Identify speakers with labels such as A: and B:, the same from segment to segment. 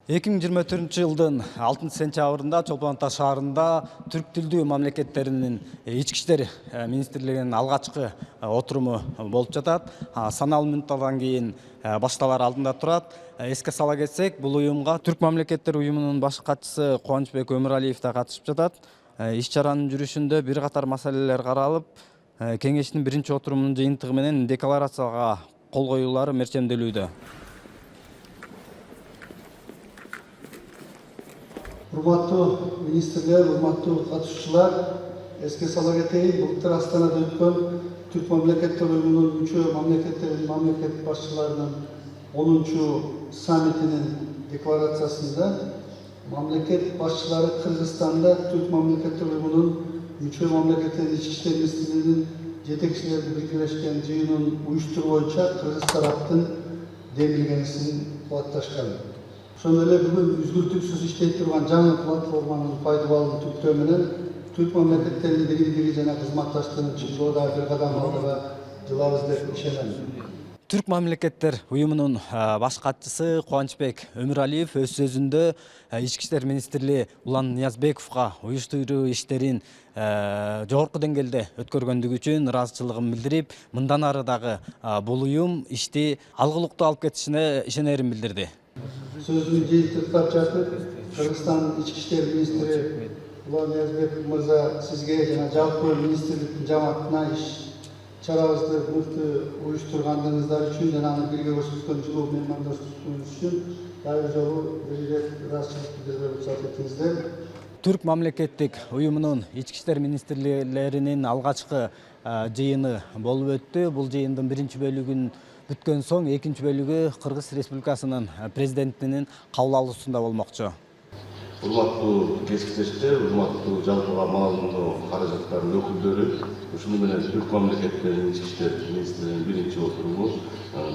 A: 2024-жылдын 6-сентябрында Чолпон Ата шаарында түрк тилдүү мамлекеттеринин ички иштер министрлигинин алгачкы отуруму болуп жатат. Санаалуу мүнөттөрдөн кийин башталар алдында турат. Эске сала кетсек, бул уюмга түрк мамлекеттер уюмунун баш катчысы Кубанычбек Өмүралиев да катышып жатат. Иш-чаранын жүрүшүндө бир катар маселелер каралып, кеңештин биринчи отурумунун жыйынтыгы менен декларацияга кол коюулары мерчемделүүдө.
B: Урматтуу министрлер, урматтуу катышуучулар, эске сала кетейин, былтыр Астанада өткөн Түрк мамлекеттер уюмунун мүчө мамлекет башчыларынын 10-чу саммитинин декларациясында мамлекет башчылары Кыргызстанда Түрк мамлекеттер уюмунун мүчө мамлекеттердин ички иштер министрлигинин жетекчилеринин биргелешкен жыйынын уюштуруу боюнча кыргыз тараптын демилгенисин кубатташкан. Ошондой эле бүгүн үзгүлтүксүз иштей турган жаңы платформанын пайдалануу түптөө менен түрк мамлекеттеринин биримдиги жана кызматташтыгын чыңдоо да бир кадам алдыга жылабыз деп ишенем.
A: Түрк мамлекеттер уюмунун баш катчысы Кубанычбек Өмүралиев өз сөзүндө ички иштер министри Улан Ниязбековго уюштуруу иштерин жогорку деңгээлде өткөргөндүгү үчүн ыраазычылыгын билдирип, мындан ары дагы бул уюм ишти алгылыктуу алып кетишине ишенерин билдирди.
B: Sözünü жыйынтыктап жатып, Кыргызстан ички иштер министри Улан Ниязбеков мырза сизге жана жалпы министрликтин жамаатына иш-чарабызды мыкты уюштургандыгыңыздар үчүн жана аны бирге көрсөткөн жылуу меймандоштугуңуз үчүн дагы жолу бир ирет ыраазычылык билдирүүгө уруксат этиңиздер.
A: Түрк мамлекеттик уюмунун ички иштер министрлеринин алгачкы жыйыны болуп өттү. Бул жыйындын биринчи бөлүгүн бүткөн соң экинчи бөлүгү Кыргыз Республикасынын президентинин кабыл алуусунда болмокчу.
C: Урматтуу кесиптештер, урматтуу жалпыга маалымдоо каражаттарынын өкүлдөрү, ушуну менен түрк мамлекеттеринин ички иштер министрлигинин биринчи отуруму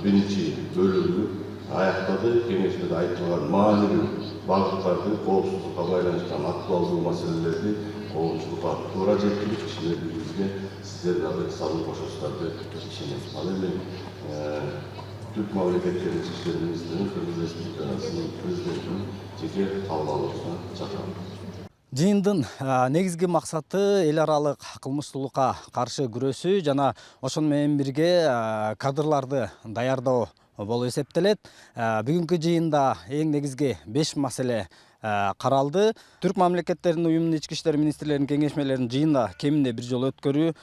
C: биринчи бөлүгү аяктады. Кеңешмеде айтылган маанилүү багыттарды, коопсуздукка байланыштан актуалдуу маселелерди коопсуздукка туура жеткирип, ишмердигибизге сиздер дагы салым кошосуздар деп ишенем. Ал эми Түрк мамлекеттеринин ички иштер министринин Кыргыз Республикасынын президентинин жеке кабыл алуусуна чакырам.
A: Жыйындын негизги максаты эл аралык кылмыштуулукка каршы күрөшүү жана ошону менен бирге кадрларды даярдоо болуп эсептелет. Бүгүнкү жыйында эң негизги 5 маселе каралды. Түрк мамлекеттеринин уюмунун ички иштер министрлеринин кеңешмелерин жыйында кеминде бир жолу өткөрүү,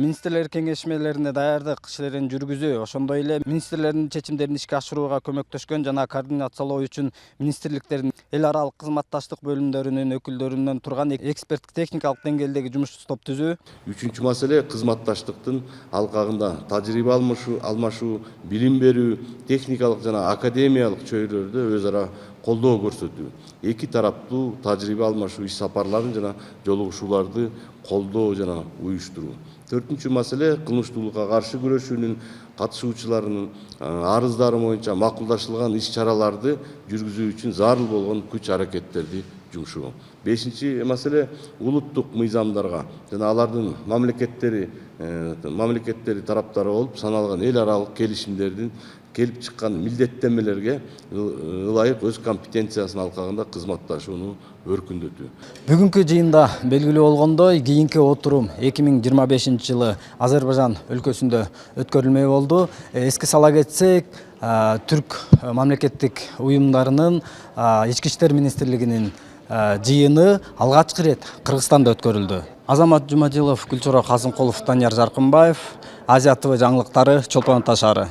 A: министрлер кеңешмелерине даярдык иштерин жүргүзүү, ошондой эле министрлердин чечимдерин ишке ашырууга көмөктөшкөн жана координациялоо үчүн министрликтердин эл аралык кызматташтык бөлүмдөрүнүн өкүлдөрүнөн турган эксперттик техникалык деңгээлдеги жумуш топ түзүү.
C: Үчүнчү маселе кызматташтыктын алкагында тажрыйба алмашуу, билим берүү, техникалык жана академиялык чөйрөлөрдө өз ара колдоо көрсөтүү. Эки тараптуу тажрыйба алмашуу иш сапарларын жана жолугушууларды колдоо жана уюштуруу. Төртүнчү маселе кылмыштуулукка каршы күрөшүүнүн катышуучуларынын арыздары боюнча макулдашылган иш-чараларды жүргүзүү үчүн зарыл болгон күч аракеттерди жумшоо. Бешинчи маселе улуттук мыйзамдарга жана алардын мамлекеттери тараптары болуп саналган эл аралык келишимдердин келип чыккан милдеттенмелерге ылайык өз компетенциясынын алкагында кызматташууну өркүндөтүү.
A: Бүгүнкү жыйында белгилүү болгондой, кийинки отурум 2025-жылы Азербайжан өлкөсүндө өткөрүлмөй болду. Эске сала кетсек, түрк мамлекеттик уюмдарынын ички иштер министрлигинин жыйыны алгачкы рет Кыргызстанда өткөрүлдү. Азамат Жумадилов, Гүлчора Казымкулов, Данияр Жаркынбаев, Азия ТВ жаңылыктары, Чолпон Ата шаары.